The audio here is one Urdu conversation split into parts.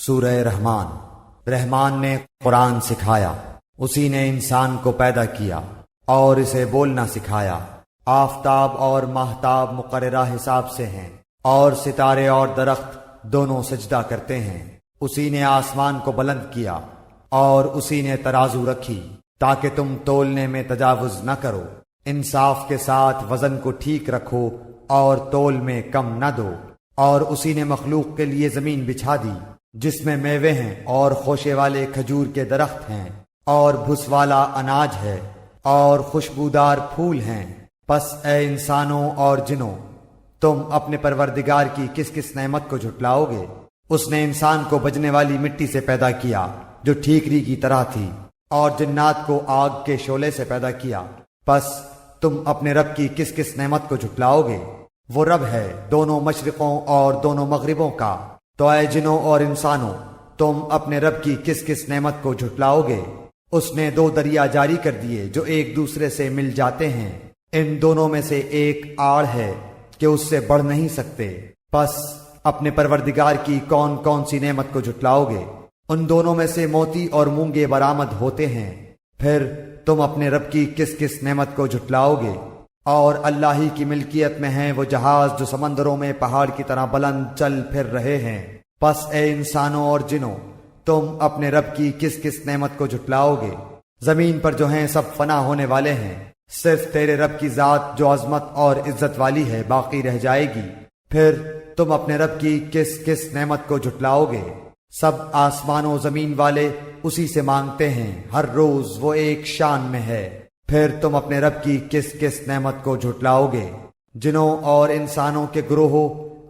سورہ رحمان۔ رحمان نے قرآن سکھایا، اسی نے انسان کو پیدا کیا اور اسے بولنا سکھایا۔ آفتاب اور ماہتاب مقررہ حساب سے ہیں، اور ستارے اور درخت دونوں سجدہ کرتے ہیں۔ اسی نے آسمان کو بلند کیا اور اسی نے ترازو رکھی تاکہ تم تولنے میں تجاوز نہ کرو۔ انصاف کے ساتھ وزن کو ٹھیک رکھو اور تول میں کم نہ دو۔ اور اسی نے مخلوق کے لیے زمین بچھا دی جس میں میوے ہیں اور خوشے والے کھجور کے درخت ہیں، اور بھس والا اناج ہے اور خوشبودار پھول ہیں۔ پس اے انسانوں اور جنوں، تم اپنے پروردگار کی کس کس نعمت کو جھٹلاؤ گے؟ اس نے انسان کو بجنے والی مٹی سے پیدا کیا جو ٹھیکری کی طرح تھی، اور جنات کو آگ کے شعلے سے پیدا کیا۔ پس تم اپنے رب کی کس کس نعمت کو جھٹلاؤ گے؟ وہ رب ہے دونوں مشرقوں اور دونوں مغربوں کا۔ تو اے جنوں اور انسانوں، تم اپنے رب کی کس کس نعمت کو جھٹلاؤ گے؟ اس نے دو دریا جاری کر دیے جو ایک دوسرے سے مل جاتے ہیں، ان دونوں میں سے ایک آڑ ہے کہ اس سے بڑھ نہیں سکتے۔ پس اپنے پروردگار کی کون کون سی نعمت کو جھٹلاؤ گے؟ ان دونوں میں سے موتی اور مونگے برآمد ہوتے ہیں۔ پھر تم اپنے رب کی کس کس نعمت کو جھٹلاؤ گے؟ اور اللہ ہی کی ملکیت میں ہیں وہ جہاز جو سمندروں میں پہاڑ کی طرح بلند چل پھر رہے ہیں۔ پس اے انسانوں اور جنوں، تم اپنے رب کی کس کس نعمت کو جھٹلاؤ گے؟ زمین پر جو ہیں سب فنا ہونے والے ہیں، صرف تیرے رب کی ذات جو عظمت اور عزت والی ہے باقی رہ جائے گی۔ پھر تم اپنے رب کی کس کس نعمت کو جھٹلاؤ گے؟ سب آسمان و زمین والے اسی سے مانگتے ہیں، ہر روز وہ ایک شان میں ہے۔ پھر تم اپنے رب کی کس کس نعمت کو جھٹلاؤ گے؟ جنوں اور انسانوں کے گروہوں،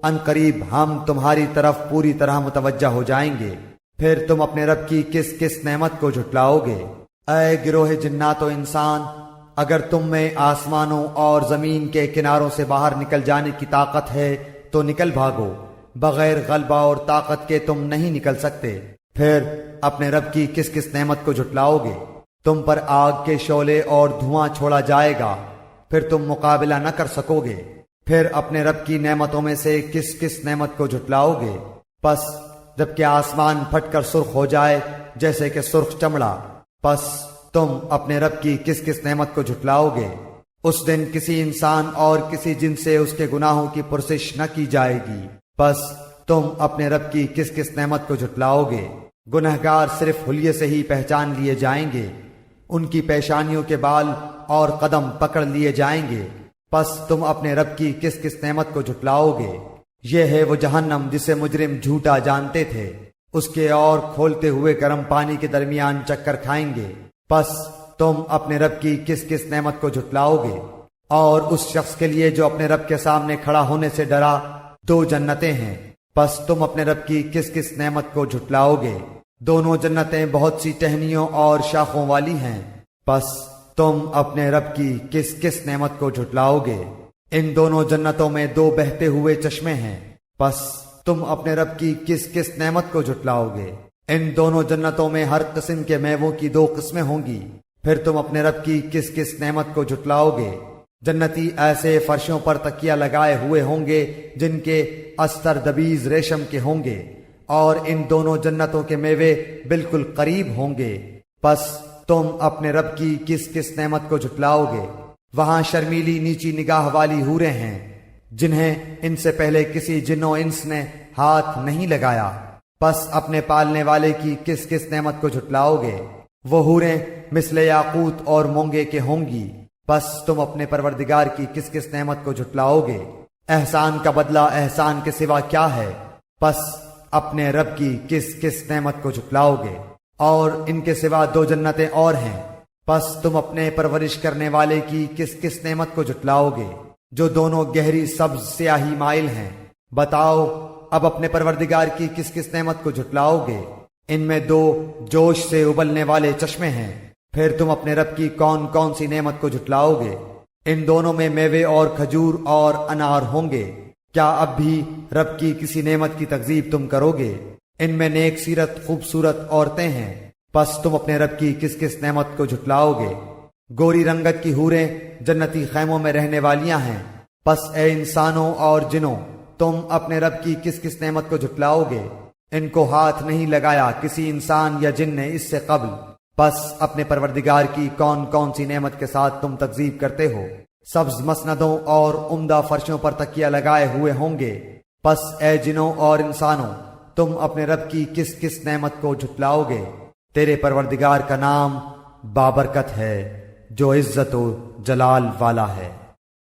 ان قریب ہم تمہاری طرف پوری طرح متوجہ ہو جائیں گے۔ پھر تم اپنے رب کی کس کس نعمت کو جھٹلاؤ گے؟ اے گروہ جنات و انسان، اگر تم میں آسمانوں اور زمین کے کناروں سے باہر نکل جانے کی طاقت ہے تو نکل بھاگو، بغیر غلبہ اور طاقت کے تم نہیں نکل سکتے۔ پھر اپنے رب کی کس کس نعمت کو جھٹلاؤ گے؟ تم پر آگ کے شعلے اور دھواں چھوڑا جائے گا، پھر تم مقابلہ نہ کر سکو گے۔ پھر اپنے رب کی نعمتوں میں سے کس کس نعمت کو جھٹلاؤ گے؟ پس جبکہ آسمان پھٹ کر سرخ ہو جائے جیسے کہ سرخ چمڑا، پس تم اپنے رب کی کس کس نعمت کو جھٹلاؤ گے؟ اس دن کسی انسان اور کسی جن سے اس کے گناہوں کی پرسش نہ کی جائے گی۔ پس تم اپنے رب کی کس کس نعمت کو جھٹلاؤ گے؟ گنہگار صرف حلیے سے ہی پہچان لیے جائیں گے، ان کی پیشانیوں کے بال اور قدم پکڑ لیے جائیں گے۔ پس تم اپنے رب کی کس کس نعمت کو جھٹلاؤ گے؟ یہ ہے وہ جہنم جسے مجرم جھوٹا جانتے تھے، اس کے اور کھولتے ہوئے گرم پانی کے درمیان چکر کھائیں گے۔ پس تم اپنے رب کی کس کس نعمت کو جھٹلاؤ گے؟ اور اس شخص کے لیے جو اپنے رب کے سامنے کھڑا ہونے سے ڈرا، دو جنتیں ہیں۔ پس تم اپنے رب کی کس کس نعمت کو جھٹلاؤ گے؟ دونوں جنتیں بہت سی ٹہنیوں اور شاخوں والی ہیں۔ پس تم اپنے رب کی کس کس نعمت کو جھٹلاؤ گے؟ ان دونوں جنتوں میں دو بہتے ہوئے چشمے ہیں۔ پس تم اپنے رب کی کس کس نعمت کو جھٹلاؤ گے؟ ان دونوں جنتوں میں ہر قسم کے میووں کی دو قسمیں ہوں گی۔ پھر تم اپنے رب کی کس کس نعمت کو جھٹلاؤ گے؟ جنتی ایسے فرشوں پر تکیہ لگائے ہوئے ہوں گے جن کے استر دبیز ریشم کے ہوں گے، اور ان دونوں جنتوں کے میوے بالکل قریب ہوں گے۔ پس تم اپنے رب کی کس کس نعمت کو جھٹلاؤ گے؟ وہاں شرمیلی نیچی نگاہ والی حوریں ہیں جنہیں ان سے پہلے کسی جن و انس نے ہاتھ نہیں لگایا۔ پس اپنے پالنے والے کی کس کس نعمت کو جھٹلاؤ گے؟ وہ حوریں مثل یاقوت اور مونگے کے ہوں گی۔ پس تم اپنے پروردگار کی کس کس نعمت کو جھٹلاؤ گے؟ احسان کا بدلہ احسان کے سوا کیا ہے؟ پس اپنے رب کی کس کس نعمت کو جھٹلاؤ گے؟ اور ان کے سوا دو جنتیں اور ہیں۔ پس تم اپنے پرورش کرنے والے کی کس کس نعمت کو جھٹلاؤ گے جو دونوں گہری سبز سیاہی مائل ہیں؟ بتاؤ اب اپنے پروردگار کی کس کس نعمت کو جھٹلاؤ گے؟ ان میں دو جوش سے ابلنے والے چشمے ہیں۔ پھر تم اپنے رب کی کون کون سی نعمت کو جھٹلاؤ گے؟ ان دونوں میں میوے اور کھجور اور انار ہوں گے۔ کیا اب بھی رب کی کسی نعمت کی تکذیب تم کرو گے؟ ان میں نیک سیرت خوبصورت عورتیں ہیں۔ پس تم اپنے رب کی کس کس نعمت کو جھٹلاؤ گے؟ گوری رنگت کی حوریں جنتی خیموں میں رہنے والیاں ہیں۔ پس اے انسانوں اور جنوں، تم اپنے رب کی کس کس نعمت کو جھٹلاؤ گے؟ ان کو ہاتھ نہیں لگایا کسی انسان یا جن نے اس سے قبل، بس اپنے پروردگار کی کون کون سی نعمت کے ساتھ تم تکذیب کرتے ہو۔ سبز مسندوں اور عمدہ فرشوں پر تکیہ لگائے ہوئے ہوں گے، پس اے جنوں اور انسانوں، تم اپنے رب کی کس کس نعمت کو جھٹلاؤ گے؟ تیرے پروردگار کا نام بابرکت ہے جو عزت و جلال والا ہے۔